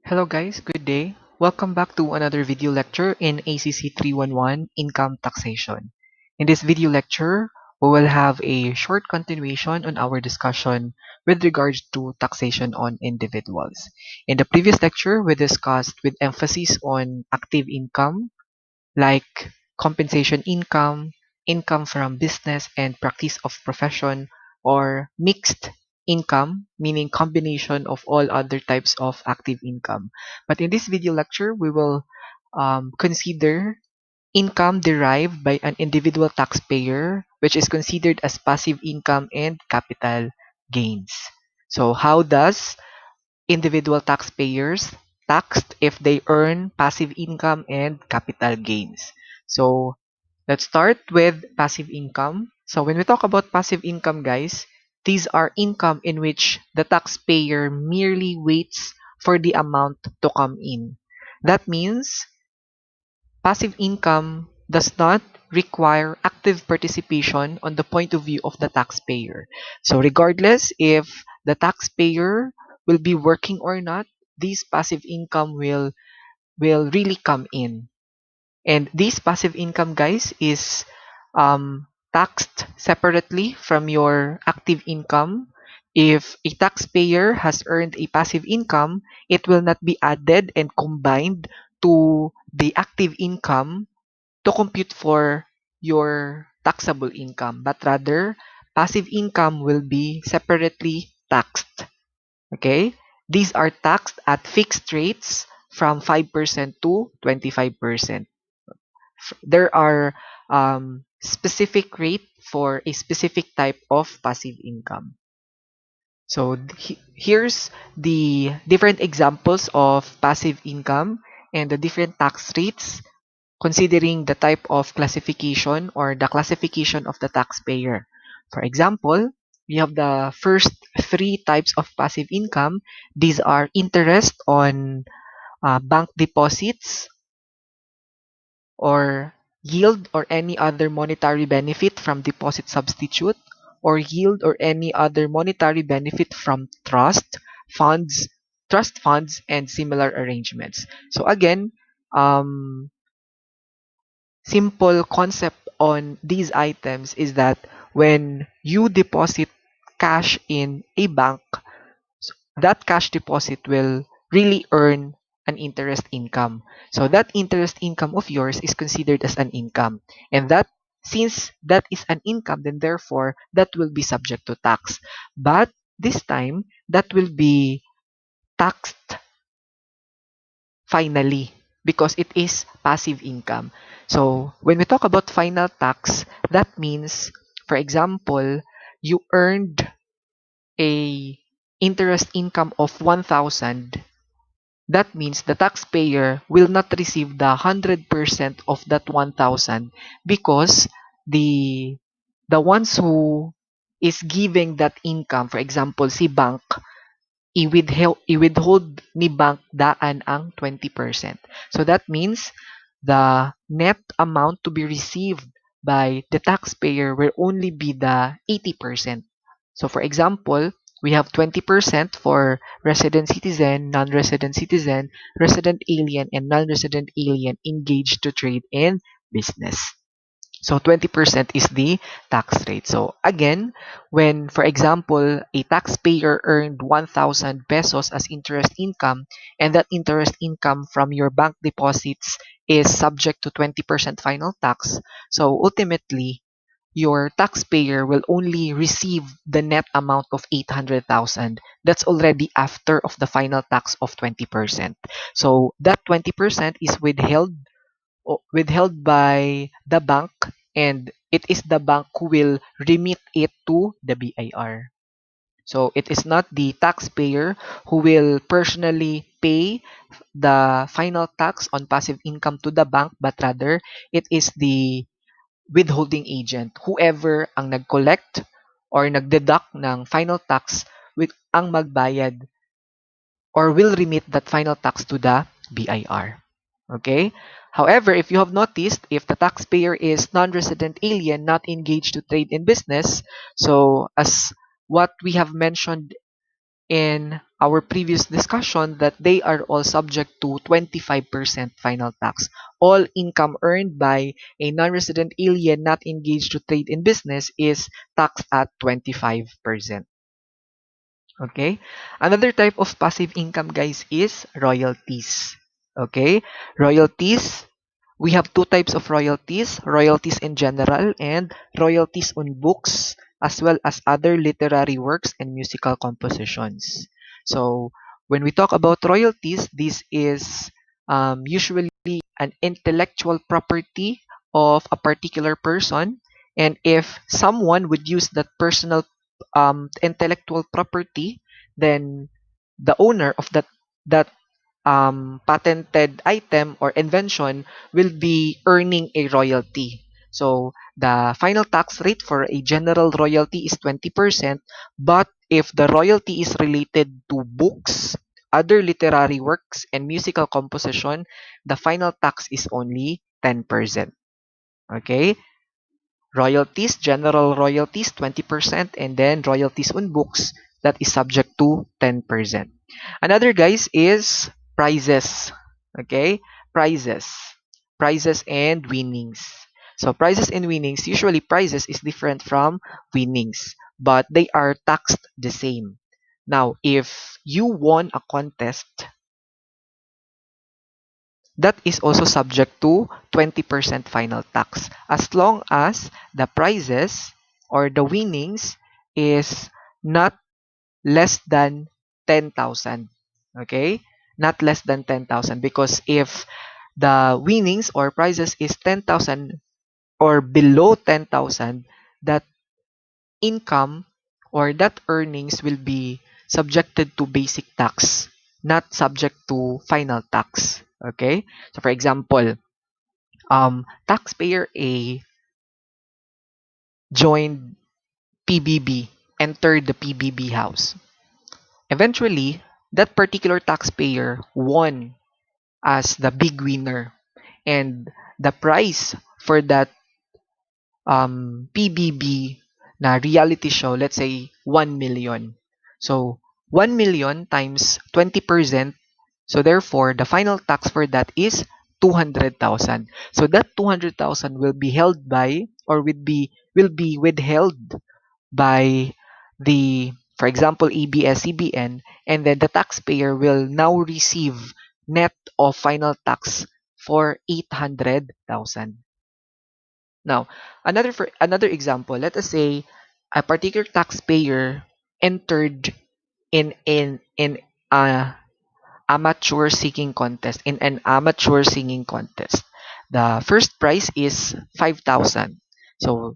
Hello guys, good day. Welcome back to another video lecture in ACC 311 Income Taxation. In this video lecture, we will have a short continuation on our discussion with regards to taxation on individuals. In the previous lecture, we discussed with emphasis on active income like compensation income, income from business and practice of profession, or mixed income, meaning combination of all other types of active income. But in this video lecture, we will consider income derived by an individual taxpayer, which is considered as passive income and capital gains. So how does individual taxpayers taxed if they earn passive income and capital gains? So let's start with passive income. So when we talk about passive income, guys, these are income in which the taxpayer merely waits for the amount to come in. That means passive income does not require active participation on the point of view of the taxpayer. So regardless if the taxpayer will be working or not, this passive income will really come in. And this passive income, guys, is taxed separately from your active income. If a taxpayer has earned a passive income, it will not be added and combined to the active income to compute for your taxable income, but rather passive income will be separately taxed. Okay? These are taxed at fixed rates from 5% to 25%. There are specific rate for a specific type of passive income. So here's the different examples of passive income and the different tax rates considering the type of classification or the classification of the taxpayer. For example, we have the first three types of passive income. These are interest on bank deposits, or yield or any other monetary benefit from deposit substitute, or yield or any other monetary benefit from funds, trust funds, and similar arrangements. So again, um, simple concept on these items is that when you deposit cash in a bank, that cash deposit will really earn an interest income. So that interest income of yours is considered as an income. And that since that is an income, then therefore that will be subject to tax. But this time that will be taxed finally because it is passive income. So when we talk about final tax, that means, for example, you earned a interest income of 1,000. That means the taxpayer will not receive the 100% of that 1,000 because the the ones who is giving that income, for example, si bank, i-withhold ni bank daan ang 20%. So that means the net amount to be received by the taxpayer will only be the 80%. So for example, we have 20% for resident citizen, non-resident citizen, resident alien, and non-resident alien engaged to trade in business. So 20% is the tax rate. So again, when, for example, a taxpayer earned 1,000 pesos as interest income, and that interest income from your bank deposits is subject to 20% final tax, so ultimately, your taxpayer will only receive the net amount of 800,000. That's already after of the final tax of 20%. So that 20% is withheld by the bank, and it is the bank who will remit it to the BIR. So it is not the taxpayer who will personally pay the final tax on passive income to the bank, but rather it is the withholding agent, whoever ang nag-collect or nag-deduct ng final tax with ang magbayad or will remit that final tax to the BIR. Okay? However, if you have noticed, if the taxpayer is non-resident alien not engaged to trade in business, so as what we have mentioned in our previous discussion that they are all subject to 25% final tax. All income earned by a non-resident alien not engaged to trade in business is taxed at 25%. Okay? Another type of passive income, guys, is royalties. Okay? Royalties, we have two types of royalties, royalties in general and royalties on books, as well as other literary works and musical compositions. So, when we talk about royalties, this is usually an intellectual property of a particular person. And if someone would use that personal intellectual property, then the owner of that patented item or invention will be earning a royalty. So the final tax rate for a general royalty is 20%, but if the royalty is related to books, other literary works, and musical composition, the final tax is only 10%. Okay? Royalties, general royalties, 20%, and then royalties on books, that is subject to 10%. Another, guys, is prizes. Okay? Prizes. Prizes and winnings. So prizes and winnings, usually prizes is different from winnings, but they are taxed the same. Now, if you won a contest, that is also subject to 20% final tax as long as the prizes or the winnings is not less than 10,000. Okay? Not less than 10,000, because if the winnings or prizes is 10,000 or below 10,000, that income or that earnings will be subjected to basic tax, not subject to final tax. Okay? So for example, taxpayer A joined PBB, entered the PBB house. Eventually, that particular taxpayer won as the big winner, and the price for that PBB na reality show, let's say 1 million. So 1 million times 20%. So therefore, the final tax for that is 200,000. So that 200,000 will be held by, or will be withheld by the, for example, ABS-CBN, and then the taxpayer will now receive net of final tax for 800,000. Now, another example, let us say a particular taxpayer entered in a amateur singing contest, in an amateur singing contest. The first prize is 5,000. So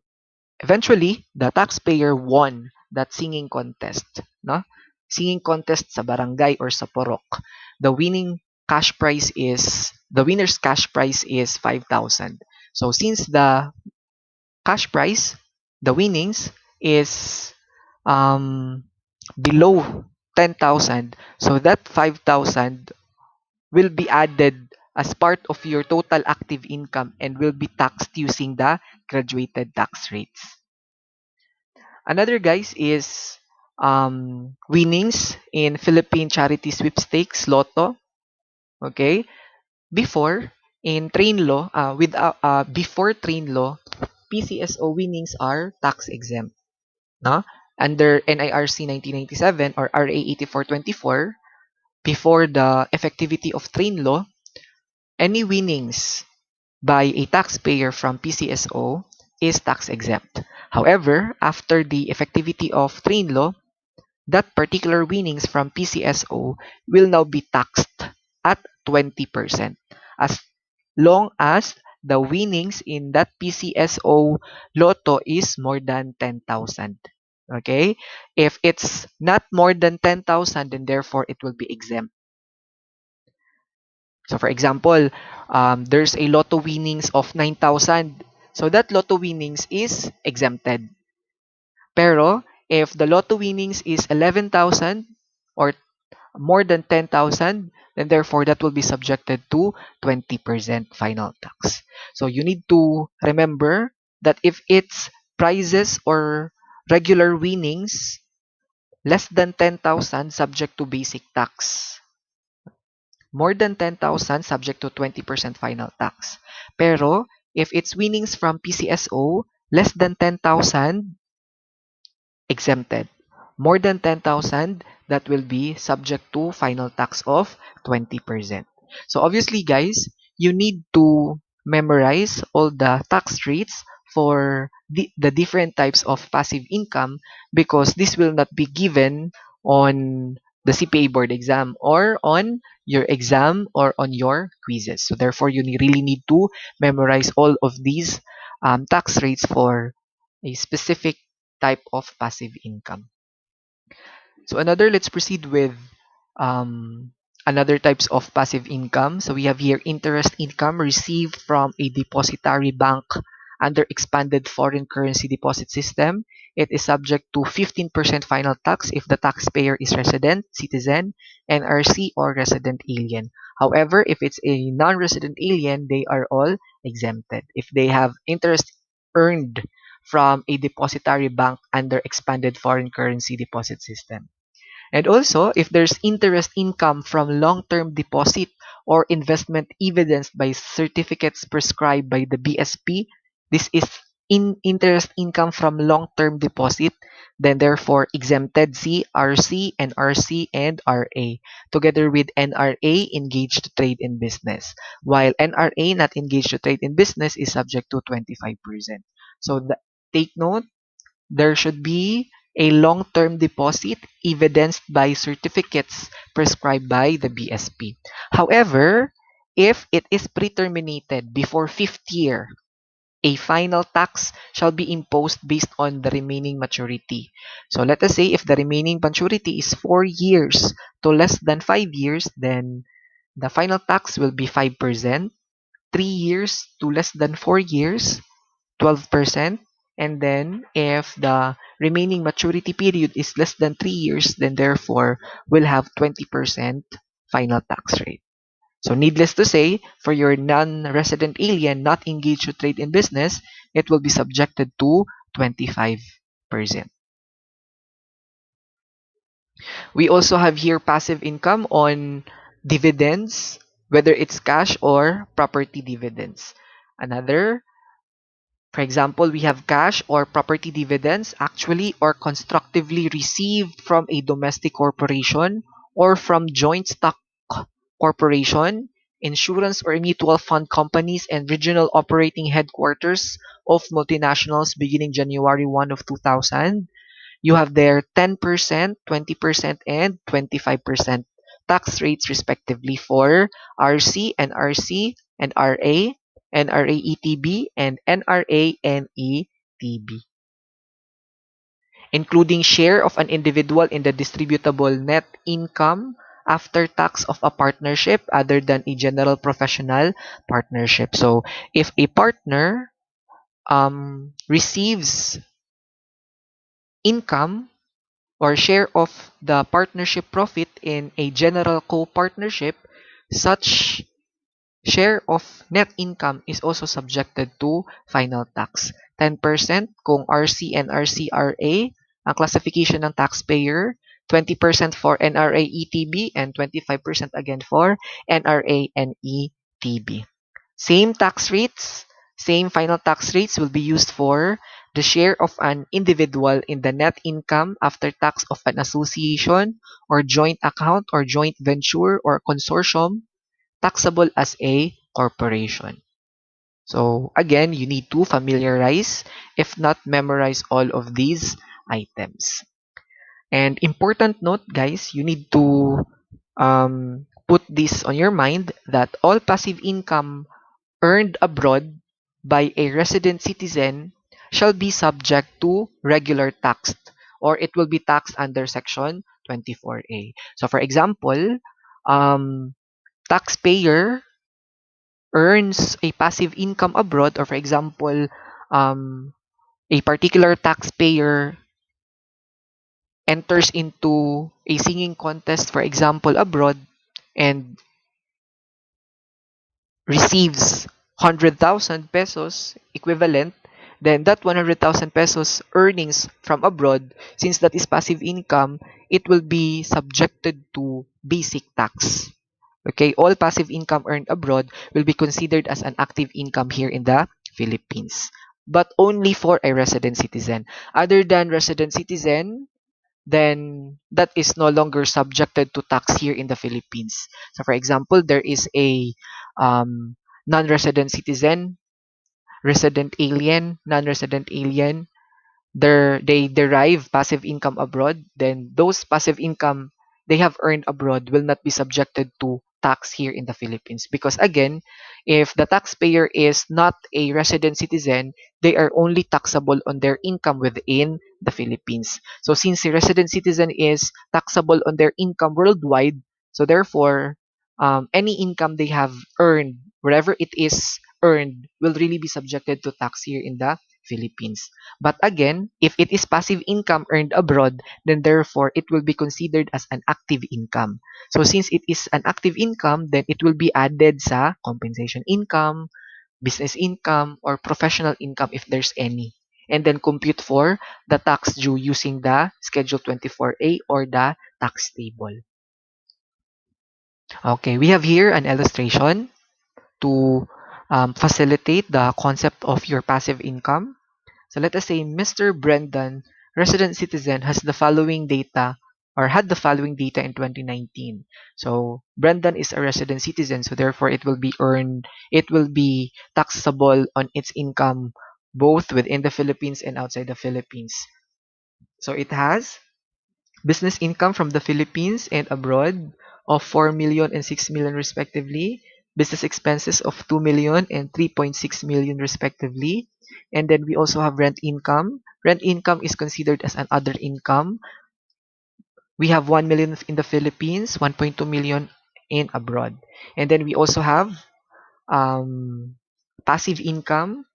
eventually the taxpayer won that singing contest, no? Singing contest sa barangay or sa porok. The winner's cash prize is 5,000. So since the cash prize, the winnings is um below 10,000, so that 5,000 will be added as part of your total active income and will be taxed using the graduated tax rates. Another, guys, is winnings in Philippine charity sweepstakes, Lotto. Okay, before in train law, before train law, PCSO winnings are tax exempt. No? Under NIRC 1997 or RA 8424, before the effectivity of train law, any winnings by a taxpayer from PCSO is tax exempt. However, after the effectivity of train law, that particular winnings from PCSO will now be taxed at 20%, as long as the winnings in that PCSO lotto is more than 10,000. Okay? If it's not more than 10,000, then therefore it will be exempt. So for example, there's a lotto winnings of 9,000. So that lotto winnings is exempted. Pero if the lotto winnings is 11,000 or more than 10,000, then therefore that will be subjected to 20% final tax. So you need to remember that if it's prizes or regular winnings, Less than 10,000 subject to basic tax. More than 10,000 subject to 20% final tax. Pero if it's winnings from PCSO, less than 10,000 exempted. More than 10,000 that will be subject to final tax of 20%. So obviously guys, you need to memorize all the tax rates for the different types of passive income because this will not be given on the CPA board exam or on your exam or on your quizzes. So therefore, you really need to memorize all of these tax rates for a specific type of passive income. So let's proceed with um, another types of passive income. So we have here interest income received from a depository bank under expanded foreign currency deposit system. It is subject to 15% final tax if the taxpayer is resident, citizen, NRC, or resident alien. However, if it's a non-resident alien, they are all exempted. If they have interest earned from a depository bank under expanded foreign currency deposit system. And also, if there's interest income from long-term deposit or investment evidenced by certificates prescribed by the BSP, this is in interest income from long-term deposit, then therefore exempted C, RC, NRC, and RA, together with NRA engaged to trade in business, while NRA not engaged to trade in business is subject to 25%. So take note, there should be a long-term deposit evidenced by certificates prescribed by the BSP. However, if it is pre-terminated before fifth year, a final tax shall be imposed based on the remaining maturity. So let us say if the remaining maturity is 4 years to less than 5 years, then the final tax will be 5%. 3 years to less than 4 years, 12%. And then if the remaining maturity period is less than 3 years, then therefore we'll have 20% final tax rate. So needless to say, for your non-resident alien not engaged to trade in business, it will be subjected to 25%. We also have here passive income on dividends, whether it's cash or property dividends. Another For example, we have cash or property dividends actually or constructively received from a domestic corporation or from joint stock corporation, insurance or mutual fund companies, and regional operating headquarters of multinationals beginning January 1 of 2000. You have their 10%, 20%, and 25% tax rates respectively for RC and RC and RA, NRA ETB, and NRA NETB, including share of an individual in the distributable net income after tax of a partnership other than a general professional partnership. So if a partner receives income or share of the partnership profit in a general co-partnership, such share of net income is also subjected to final tax. 10% kung RC and RCRA ang classification ng taxpayer, 20% for NRA ETB, and 25% again for NRA and ETB. Same tax rates, same final tax rates will be used for the share of an individual in the net income after tax of an association or joint account or joint venture or consortium taxable as a corporation. So again, you need to familiarize, if not memorize all of these items. And important note, guys, you need to put this on your mind that all passive income earned abroad by a resident citizen shall be subject to regular tax or it will be taxed under section 24A. So for example, taxpayer earns a passive income abroad or for example, a particular taxpayer enters into a singing contest for example abroad and receives 100,000 pesos equivalent, then that 100,000 pesos earnings from abroad, since that is passive income, it will be subjected to basic tax. Okay, all passive income earned abroad will be considered as an active income here in the Philippines, but only for a resident citizen. Other than resident citizen, then that is no longer subjected to tax here in the Philippines. So, for example, there is a um, non-resident citizen, resident alien, non-resident alien, they derive passive income abroad, then those passive income they have earned abroad will not be subjected to tax here in the Philippines. Because again, if the taxpayer is not a resident citizen, they are only taxable on their income within the Philippines. So since a resident citizen is taxable on their income worldwide, so therefore, any income they have earned, wherever it is earned, will really be subjected to tax here in the Philippines. But again, if it is passive income earned abroad, then therefore it will be considered as an active income. So since it is an active income, then it will be added sa compensation income, business income, or professional income if there's any. And then compute for the tax due using the Schedule 24A or the tax table. Okay, we have here an illustration to facilitate the concept of your passive income. So let us say Mr. Brendan, resident citizen, has the following data or had the following data in 2019. So Brendan is a resident citizen, so therefore it will be taxable on its income both within the Philippines and outside the Philippines. So it has business income from the Philippines and abroad of 4 million and 6 million respectively, business expenses of 2 million and 3.6 million respectively, and then we also have rent income. Rent income is considered as an other income. We have 1 million in the Philippines, 1.2 million in abroad. And then we also have um, passive income.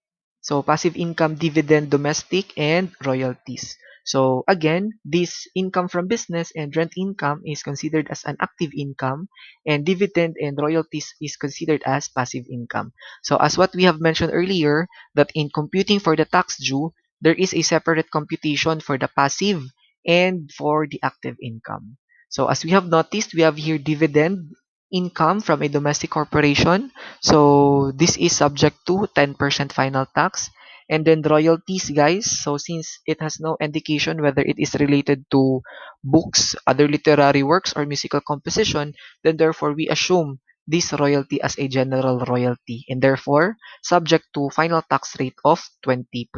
So passive income, dividend, domestic, and royalties. So again, this income from business and rent income is considered as an active income, and dividend and royalties is considered as passive income. So as what we have mentioned earlier, that in computing for the tax due, there is a separate computation for the passive and for the active income. So as we have noticed, we have here dividend income from a domestic corporation, so this is subject to 10% final tax. And then royalties, guys. So since it has no indication whether it is related to books, other literary works, or musical composition, then therefore we assume this royalty as a general royalty and therefore subject to final tax rate of 20%.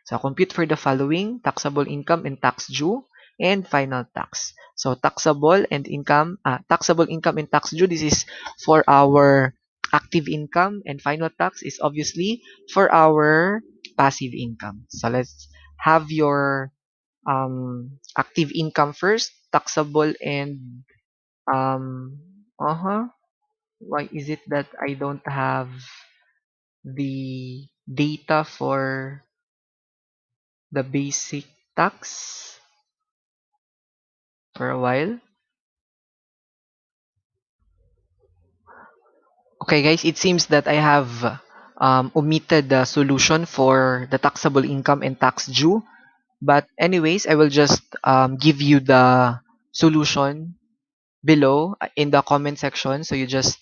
So compute for the following: taxable income and tax due, and final tax. So taxable income and tax due, this is for our active income, and final tax is obviously for our passive income. So let's have your active income first, taxable and why is it that I don't have the data for the basic tax for a while? Okay, guys, it seems that I have omitted the solution for the taxable income and tax due. But anyways, I will just give you the solution below in the comment section. So you just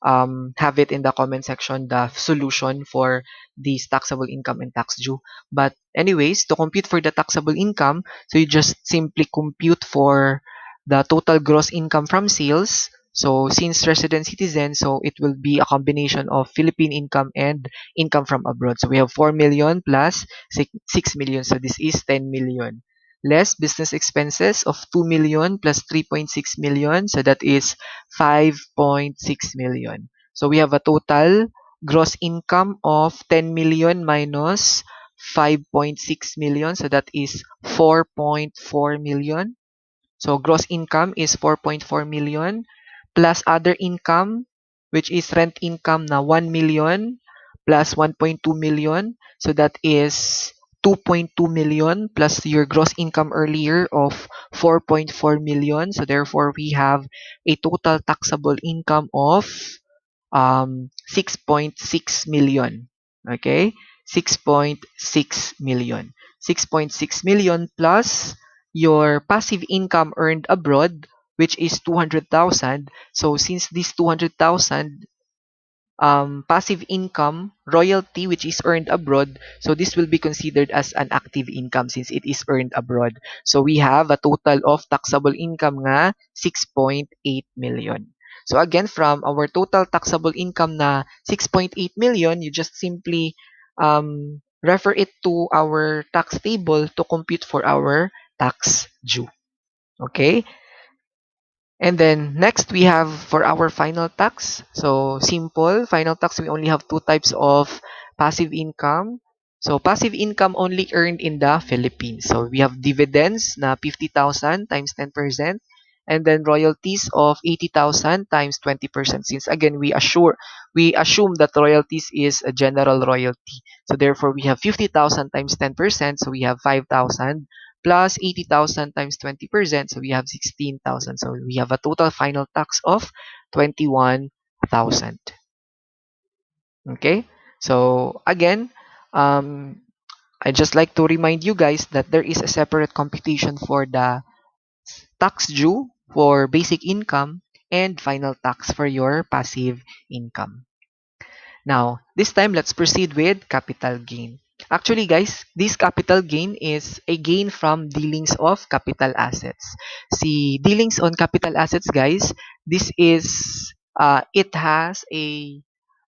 have it in the comment section, the solution for these taxable income and tax due. But anyways, to compute for the taxable income, so you just simply compute for the total gross income from sales. So since resident citizen, so it will be a combination of Philippine income and income from abroad. So we have 4 million plus 6 million. So this is 10 million less business expenses of 2 million plus 3.6 million. So that is 5.6 million. So we have a total gross income of 10 million minus 5.6 million. So that is 4.4 million. So gross income is 4.4 million plus other income, which is rent income na 1 million plus 1.2 million. So that is 2.2 million plus your gross income earlier of 4.4 million. So therefore, we have a total taxable income of 6.6 million. Okay? 6.6 million. 6.6 million plus your passive income earned abroad, which is 200,000. So since this 200,000 passive income royalty which is earned abroad, so this will be considered as an active income since it is earned abroad. So we have a total of taxable income nga 6.8 million. So again, from our total taxable income na 6.8 million, you just simply refer it to our tax table to compute for our tax due. Okay. And then next we have for our final tax. So simple, final tax, we only have two types of passive income. So passive income only earned in the Philippines. So we have dividends na 50,000 times 10%, and then royalties of 80,000 times 20%. Since again we assume that royalties is a general royalty. So therefore we have 50,000 times 10%, so we have 5,000 plus 80,000 times 20%, so we have 16,000. So we have a total final tax of 21,000. Okay? So again, um, I just like to remind you guys that there is a separate computation for the tax due for basic income and final tax for your passive income. Now, this time, let's proceed with capital gain. Actually, guys, this capital gain is a gain from dealings of capital assets. See, dealings on capital assets, guys, this is, it has a,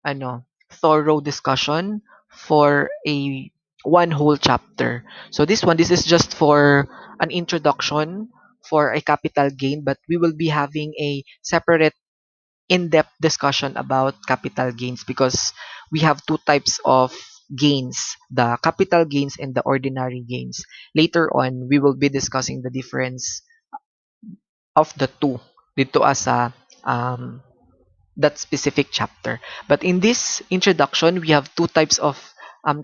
ano, thorough discussion for a one whole chapter. So this is just for an introduction for a capital gain, but we will be having a separate in-depth discussion about capital gains because we have two types of gains, the capital gains and the ordinary gains. Later on, we will be discussing the difference of the two dito as a that specific chapter. But in this introduction, we have two types of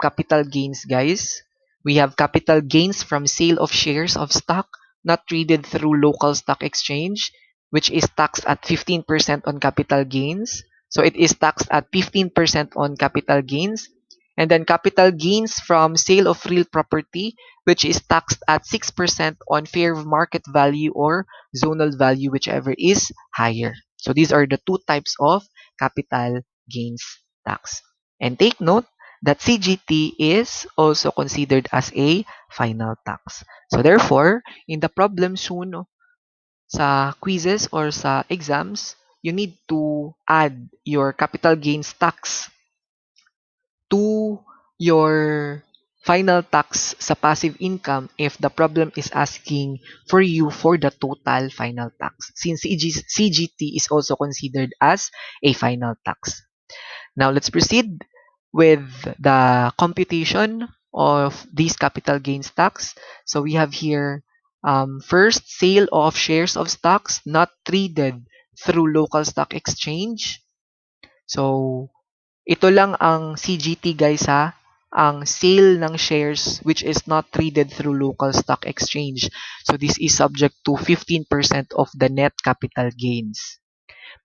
capital gains, guys. We have capital gains from sale of shares of stock not traded through local stock exchange, which is taxed at 15% on capital gains. So it is taxed at 15% on capital gains. And then capital gains from sale of real property, which is taxed at 6% on fair market value or zonal value, whichever is higher. So these are the two types of capital gains tax. And take note that CGT is also considered as a final tax. So therefore, in the problem soon sa quizzes or sa exams, you need to add your capital gains tax to your final tax sa passive income if the problem is asking for you for the total final tax, since CGT is also considered as a final tax. Now let's proceed with the computation of these capital gains tax. So we have here first, sale of shares of stocks not traded through local stock exchange. So ito lang ang CGT, guys, ha. Ang sale ng shares which is not traded through local stock exchange. So this is subject to 15% of the net capital gains.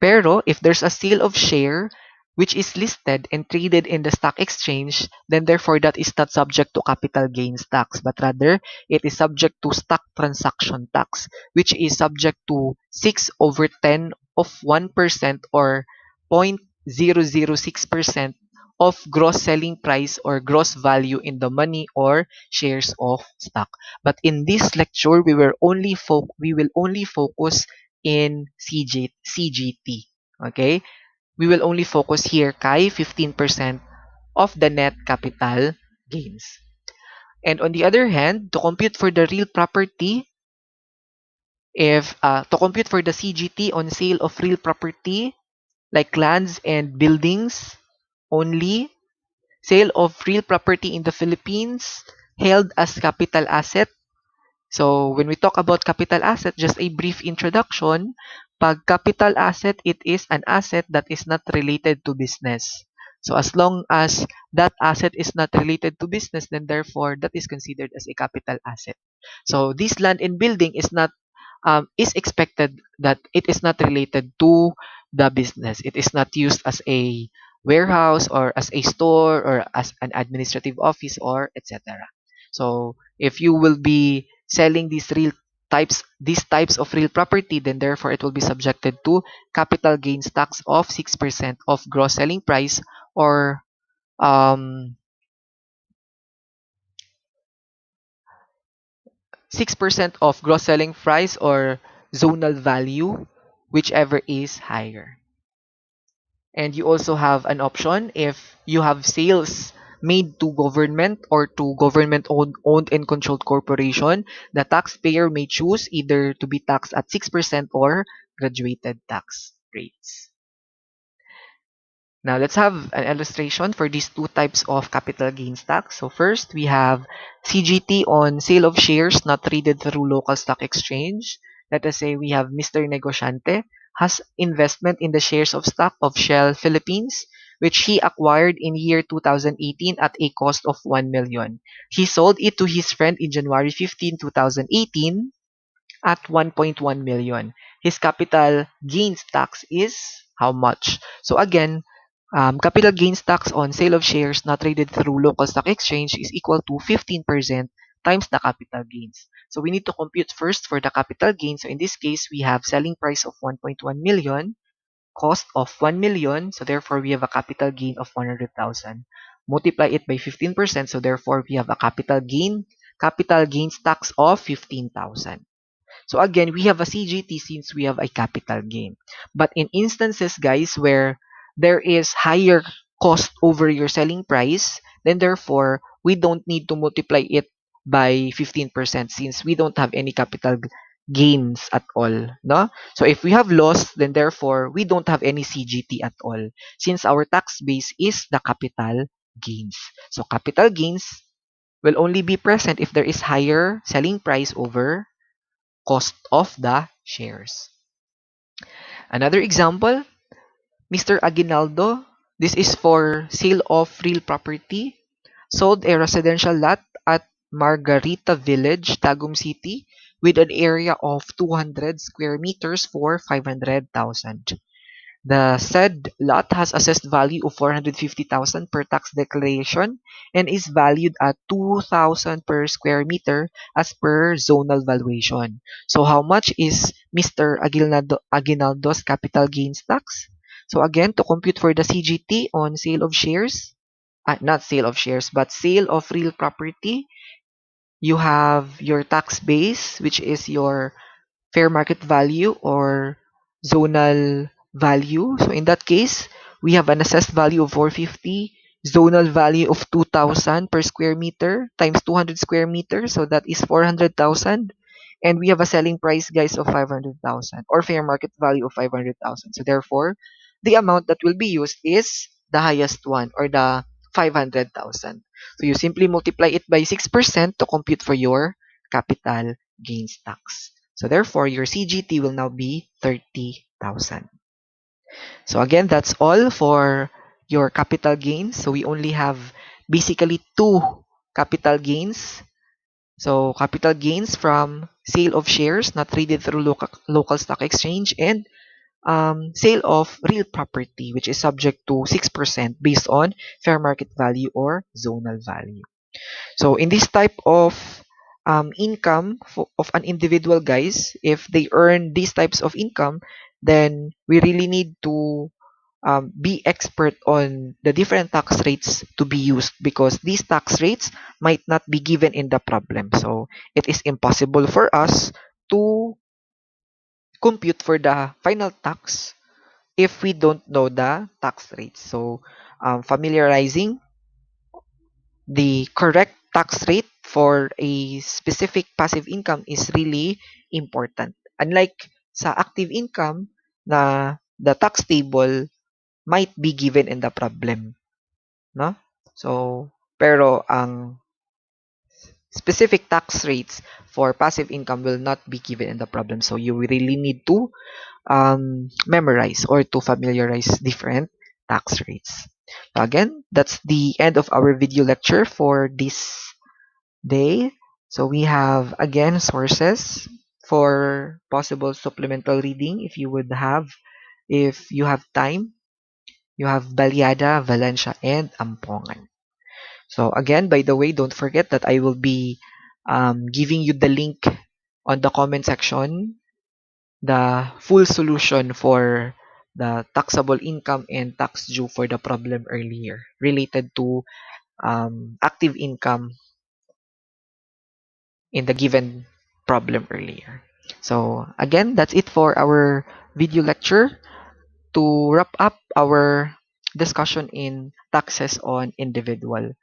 Pero if there's a sale of share which is listed and traded in the stock exchange, then therefore that is not subject to capital gains tax, but rather it is subject to stock transaction tax, which is subject to 6 over 10 of 1% or 0.006% of gross selling price or gross value in the money or shares of stock. But in this lecture, we will only focus in CGT. Okay? We will only focus here kay 15% of the net capital gains. And on the other hand, to compute for the real property, if to compute for the CGT on sale of real property like lands and buildings only, sale of real property in the Philippines held as capital asset. So when we talk about capital asset, just a brief introduction. Pag capital asset, it is an asset that is not related to business. So as long as that asset is not related to business, then therefore that is considered as a capital asset. So this land and building is expected that it is not related to the business. It is not used as a warehouse or as a store or as an administrative office or etc. So if you will be selling these types of real property, then therefore it will be subjected to capital gains tax of 6% of gross selling price or um, 6% of gross selling price or zonal value, whichever is higher. And you also have an option if you have sales made to government or to government owned and controlled corporation, the taxpayer may choose either to be taxed at 6% or graduated tax rates. Now let's have an illustration for these two types of capital gains tax. So first we have CGT on sale of shares not traded through local stock exchange. Let us say we have Mr. Negociante has investment in the shares of stock of Shell Philippines, which he acquired in year 2018 at a cost of 1 million. He sold it to his friend in January 15, 2018 at 1.1 million. His capital gains tax is how much? So again, capital gains tax on sale of shares not traded through local stock exchange is equal to 15% times the capital gains. So we need to compute first for the capital gain. So in this case, we have selling price of 1.1 million, cost of 1 million. So therefore, we have a capital gain of 100,000. Multiply it by 15%. So therefore, we have a capital gains tax of 15,000. So again, we have a CGT since we have a capital gain. But in instances, guys, where there is higher cost over your selling price, then therefore, we don't need to multiply it by 15% since we don't have any capital gains at all. No? So if we have loss, then therefore, we don't have any CGT at all since our tax base is the capital gains. So capital gains will only be present if there is higher selling price over cost of the shares. Another example, Mr. Aguinaldo. This is for sale of real property. Sold a residential lot at Margarita Village, Tagum City, with an area of 200 square meters for 500,000. The said lot has assessed value of 450,000 per tax declaration and is valued at 2,000 per square meter as per zonal valuation. So how much is Mr. Aguinaldo's capital gains tax? So again, to compute for the CGT on sale of shares, not sale of shares, but sale of real property, you have your tax base, which is your fair market value or zonal value. So in that case, we have an assessed value of 450, zonal value of 2,000 per square meter times 200 square meters. So that is 400,000. And we have a selling price, guys, of 500,000 or fair market value of 500,000. So therefore, the amount that will be used is the highest one or the 500,000. So you simply multiply it by 6% to compute for your capital gains tax. So therefore, your CGT will now be 30,000. So again, that's all for your capital gains. So we only have basically two capital gains. So capital gains from sale of shares not traded through local stock exchange and sale of real property, which is subject to 6% based on fair market value or zonal value. So in this type of income of an individual, guys, if they earn these types of income, then we really need to be expert on the different tax rates to be used because these tax rates might not be given in the problem. So it is impossible for us to compute for the final tax if we don't know the tax rates. So familiarizing the correct tax rate for a specific passive income is really important. Unlike sa active income na the tax table might be given in the problem, no? So, pero ang specific tax rates for passive income will not be given in the problem. So you really need to memorize or to familiarize different tax rates. Again, that's the end of our video lecture for this day. So we have again sources for possible supplemental reading if you have time. You have Baliada, Valencia, and Ampongan. So again, by the way, don't forget that I will be giving you the link on the comment section, the full solution for the taxable income and tax due for the problem earlier related to active income in the given problem earlier. So again, that's it for our video lecture. To wrap up our discussion in taxes on individual.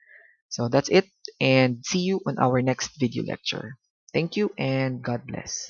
So that's it, and see you on our next video lecture. Thank you and God bless.